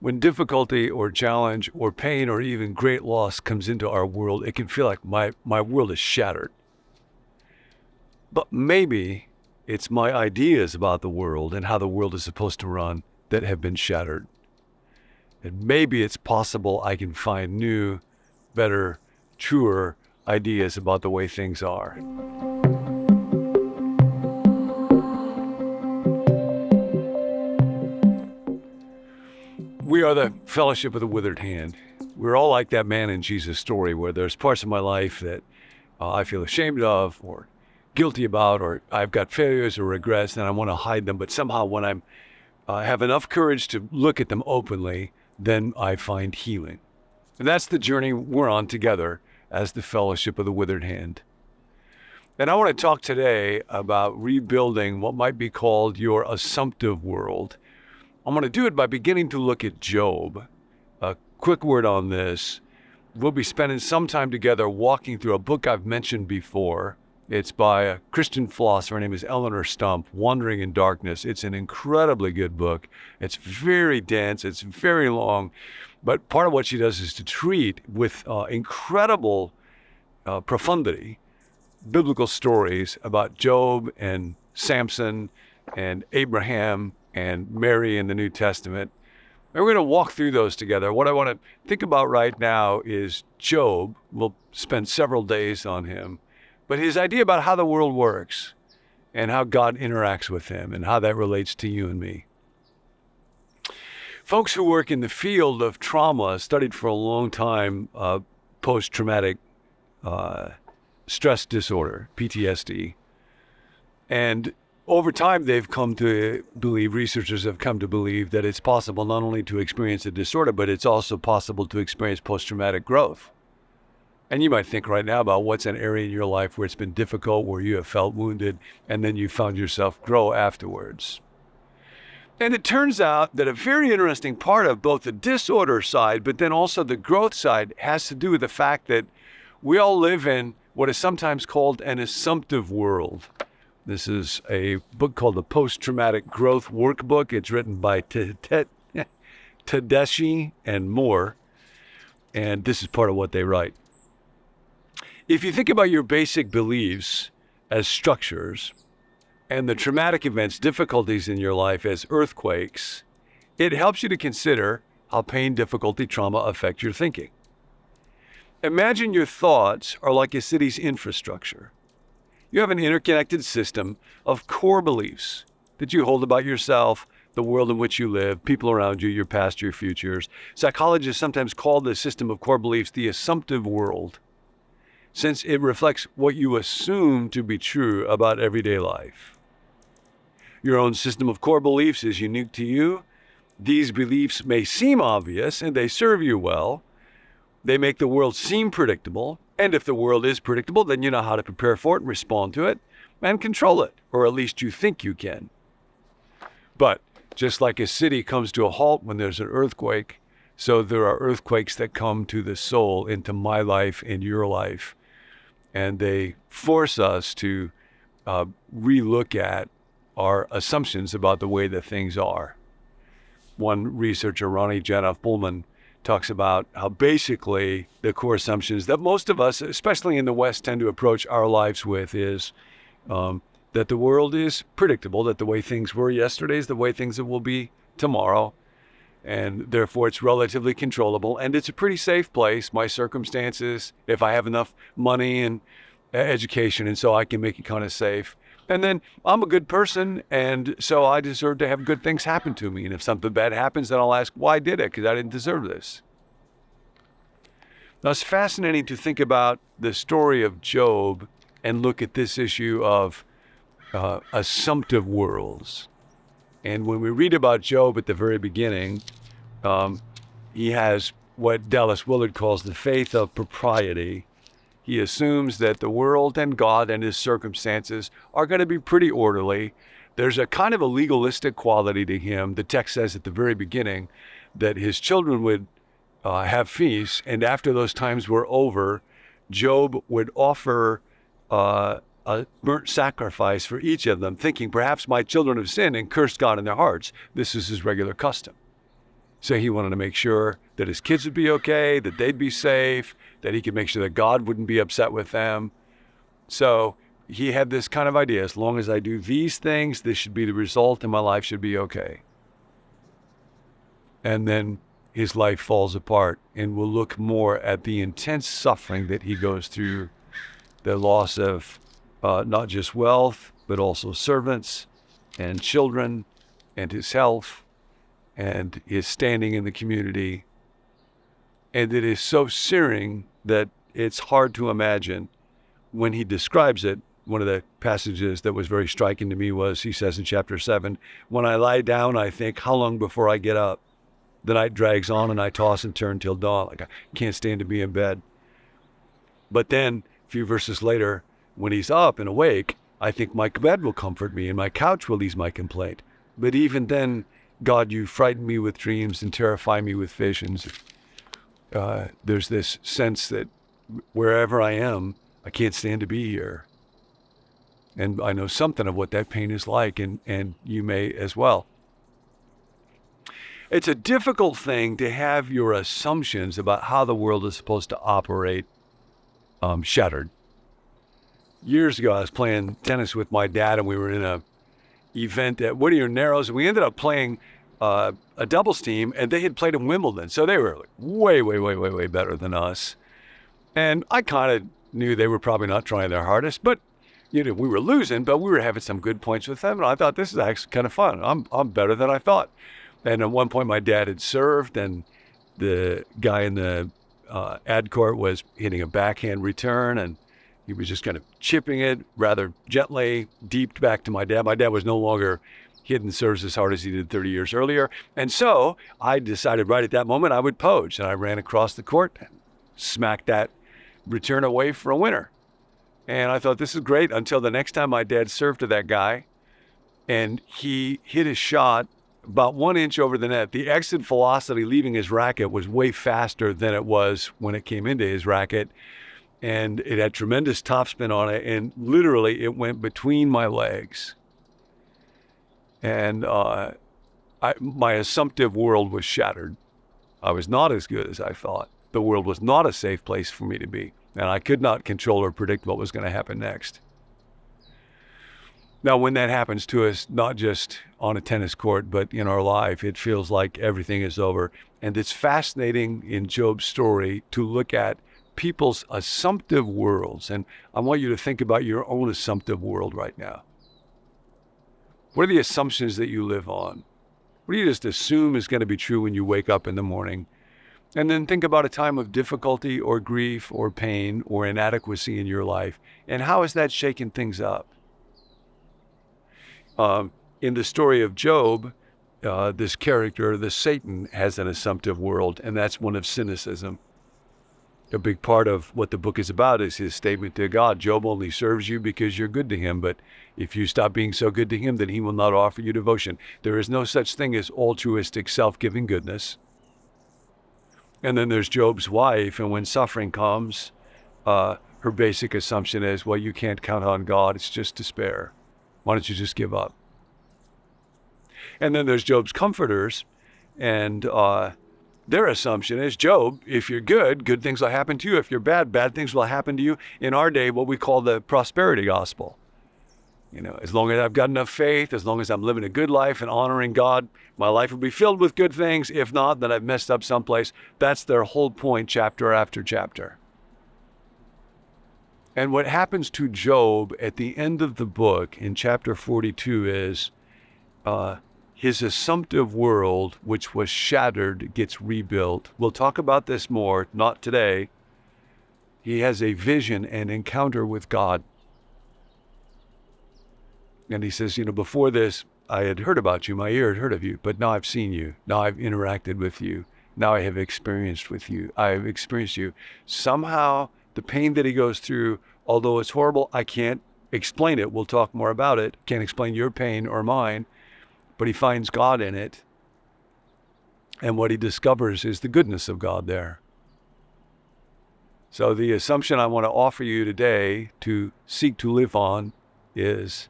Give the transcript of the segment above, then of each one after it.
When difficulty or challenge or pain or even great loss comes into our world, it can feel like my world is shattered. But maybe it's my ideas about the world and how the world is supposed to run that have been shattered. And maybe it's possible I can find new, better, truer ideas about the way things are. We are the fellowship of the withered hand. We're all like that man in Jesus' story where there's parts of my life that I feel ashamed of or guilty about, or I've got failures or regrets and I want to hide them. But somehow when I have enough courage to look at them openly, then I find healing. And that's the journey we're on together as the fellowship of the withered hand. And I want to talk today about rebuilding what might be called your assumptive world. I'm going to do it by beginning to look at Job. A quick word on this. We'll be spending some time together walking through a book I've mentioned before. It's by a Christian philosopher. Her name is Eleanor Stump, Wandering in Darkness. It's an incredibly good book. It's very dense. It's very long. But part of what she does is to treat with incredible profundity biblical stories about Job and Samson and Abraham and Mary in the New Testament. And we're going to walk through those together. What I want to think about right now is Job. We'll spend several days on him. But his idea about how the world works and how God interacts with him and how that relates to you and me. Folks who work in the field of trauma studied for a long time post-traumatic stress disorder, PTSD. And over time, they've come to believe, researchers have come to believe that it's possible not only to experience a disorder, but it's also possible to experience post-traumatic growth. And you might think right now about what's an area in your life where it's been difficult, where you have felt wounded, and then you found yourself grow afterwards. And it turns out that a very interesting part of both the disorder side, but then also the growth side, has to do with the fact that we all live in what is sometimes called an assumptive world. This is a book called the Post-Traumatic Growth Workbook. It's written by Tedeschi and Moore, and this is part of what they write. If you think about your basic beliefs as structures and the traumatic events, difficulties in your life as earthquakes, it helps you to consider how pain, difficulty, trauma affect your thinking. Imagine your thoughts are like a city's infrastructure. You have an interconnected system of core beliefs that you hold about yourself, the world in which you live, people around you, your past, your futures. Psychologists sometimes call this system of core beliefs the assumptive world, since it reflects what you assume to be true about everyday life. Your own system of core beliefs is unique to you. These beliefs may seem obvious and they serve you well. They make the world seem predictable. And if the world is predictable, then you know how to prepare for it and respond to it and control it, or at least you think you can. But just like a city comes to a halt when there's an earthquake, so there are earthquakes that come to the soul, into my life, in your life, and they force us to relook at our assumptions about the way that things are. One researcher, Ronnie Janoff-Bullman, talks about how basically the core assumptions that most of us, especially in the West, tend to approach our lives with is that the world is predictable, that the way things were yesterday is the way things will be tomorrow, and therefore it's relatively controllable, and it's a pretty safe place. My circumstances, if I have enough money and education, and so I can make it kind of safe. And then I'm a good person, and so I deserve to have good things happen to me. And if something bad happens, then I'll ask, why did it? Because I didn't deserve this. Now, it's fascinating to think about the story of Job and look at this issue of assumptive worlds. And when we read about Job at the very beginning, he has what Dallas Willard calls the faith of propriety. He assumes that the world and God and his circumstances are going to be pretty orderly. There's a kind of a legalistic quality to him. The text says at the very beginning that his children would have feasts, and after those times were over, Job would offer a burnt sacrifice for each of them, thinking, perhaps my children have sinned and cursed God in their hearts. This is his regular custom. So he wanted to make sure that his kids would be okay, that they'd be safe, that he could make sure that God wouldn't be upset with them. So he had this kind of idea, as long as I do these things, this should be the result and my life should be okay. And then his life falls apart, and we'll look more at the intense suffering that he goes through, the loss of not just wealth, but also servants and children and his health and his standing in the community. And it is so searing that it's hard to imagine. When he describes it, one of the passages that was very striking to me was, he says in chapter 7, when I lie down, I think, how long before I get up? The night drags on and I toss and turn till dawn. Like I can't stand to be in bed. But then a few verses later, when he's up and awake, I think my bed will comfort me and my couch will ease my complaint. But even then, God, you frighten me with dreams and terrify me with visions. There's this sense that wherever I am, I can't stand to be here. And I know something of what that pain is like, and you may as well. It's a difficult thing to have your assumptions about how the world is supposed to operate shattered. Years ago, I was playing tennis with my dad, and we were in a event at Whittier Narrows, and we ended up playing a doubles team, and they had played in Wimbledon, so they were way better than us. And I kind of knew they were probably not trying their hardest, but we were losing, but we were having some good points with them, and I thought, this is actually kind of fun. I'm better than I thought. And at one point, my dad had served, and the guy in the ad court was hitting a backhand return, and he was just kind of chipping it rather gently, deep back to my dad. My dad was no longer hitting serves as hard as he did 30 years earlier. And so I decided right at that moment I would poach, and I ran across the court and smacked that return away for a winner. And I thought, this is great, until the next time my dad served to that guy, and he hit his shot about 1 inch over the net. The exit velocity leaving his racket was way faster than it was when it came into his racket. And it had tremendous topspin on it. And literally it went between my legs. And my assumptive world was shattered. I was not as good as I thought. The world was not a safe place for me to be. And I could not control or predict what was going to happen next. Now, when that happens to us, not just on a tennis court, but in our life, it feels like everything is over. And it's fascinating in Job's story to look at people's assumptive worlds. And I want you to think about your own assumptive world right now. What are the assumptions that you live on? What do you just assume is going to be true when you wake up in the morning? And then think about a time of difficulty or grief or pain or inadequacy in your life. And how has that shaken things up? In the story of Job, this character, this Satan, has an assumptive world, and that's one of cynicism. A big part of what the book is about is his statement to God. Job only serves you because you're good to him, but if you stop being so good to him, then he will not offer you devotion. There is no such thing as altruistic, self-giving goodness. And then there's Job's wife, and when suffering comes, her basic assumption is, well, you can't count on God, it's just despair. Why don't you just give up? And then there's Job's comforters, and their assumption is, Job, if you're good, good things will happen to you. If you're bad, bad things will happen to you. In our day, what we call the prosperity gospel. As long as I've got enough faith, as long as I'm living a good life and honoring God, my life will be filled with good things. If not, then I've messed up someplace. That's their whole point, chapter after chapter. And what happens to Job at the end of the book in chapter 42 is his assumptive world, which was shattered, gets rebuilt. We'll talk about this more, not today. He has a vision and encounter with God. And he says, before this, I had heard about you, my ear had heard of you, but now I've seen you. Now I've interacted with you. Now I have experienced with you. I have experienced you. Somehow, the pain that he goes through, although it's horrible, I can't explain it. We'll talk more about it. Can't explain your pain or mine, but he finds God in it. And what he discovers is the goodness of God there. So the assumption I want to offer you today to seek to live on is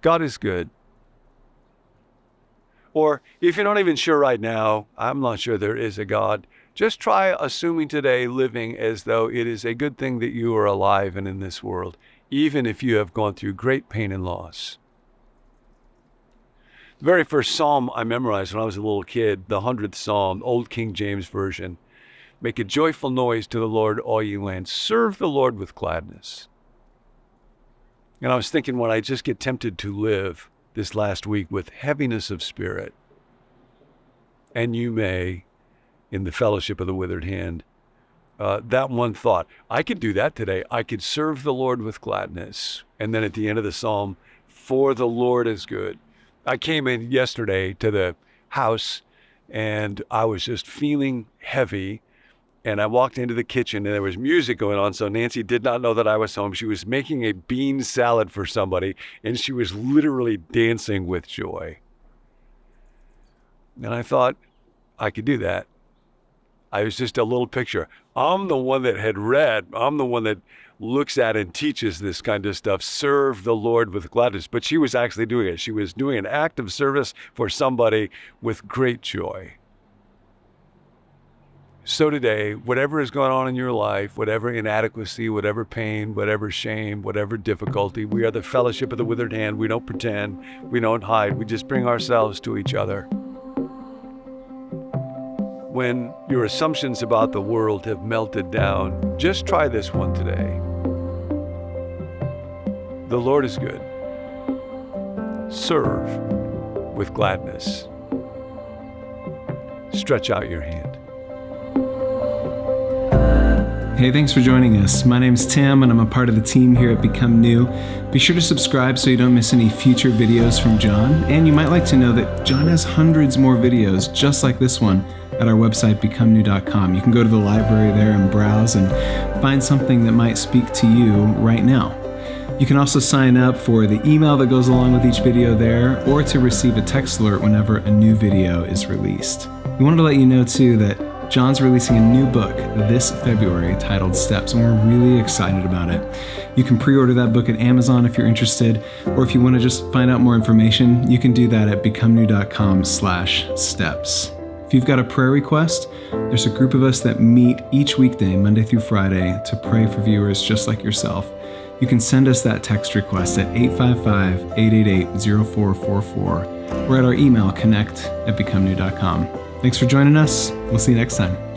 God is good. Or if you're not even sure right now, I'm not sure there is a God, just try assuming today living as though it is a good thing that you are alive and in this world, even if you have gone through great pain and loss. The very first psalm I memorized when I was a little kid, the 100th Psalm, Old King James Version. Make a joyful noise to the Lord, all ye lands. Serve the Lord with gladness. And I was thinking when I just get tempted to live this last week with heaviness of spirit, and you may, in the fellowship of the withered hand, that one thought, I could do that today. I could serve the Lord with gladness. And then at the end of the psalm, for the Lord is good. I came in yesterday to the house and I was just feeling heavy. And I walked into the kitchen and there was music going on. So Nancy did not know that I was home. She was making a bean salad for somebody and she was literally dancing with joy. And I thought I could do that. I was just a little picture. I'm the one that had read. I'm the one that looks at and teaches this kind of stuff. Serve the Lord with gladness. But she was actually doing it. She was doing an act of service for somebody with great joy. So today, whatever is going on in your life, whatever inadequacy, whatever pain, whatever shame, whatever difficulty, we are the fellowship of the withered hand. We don't pretend. We don't hide. We just bring ourselves to each other. When your assumptions about the world have melted down, just try this one today. The Lord is good. Serve with gladness. Stretch out your hand. Hey, thanks for joining us. My name's Tim, and I'm a part of the team here at Become New. Be sure to subscribe so you don't miss any future videos from John. And you might like to know that John has hundreds more videos just like this one at our website, becomenew.com. You can go to the library there and browse and find something that might speak to you right now. You can also sign up for the email that goes along with each video there, or to receive a text alert whenever a new video is released. We wanted to let you know too that John's releasing a new book this February titled Steps, and we're really excited about it. You can pre-order that book at Amazon if you're interested, or if you want to just find out more information, you can do that at becomenew.com/steps. If you've got a prayer request, there's a group of us that meet each weekday, Monday through Friday, to pray for viewers just like yourself. You can send us that text request at 855-888-0444 or at our email connect@becomenew.com. Thanks for joining us. We'll see you next time.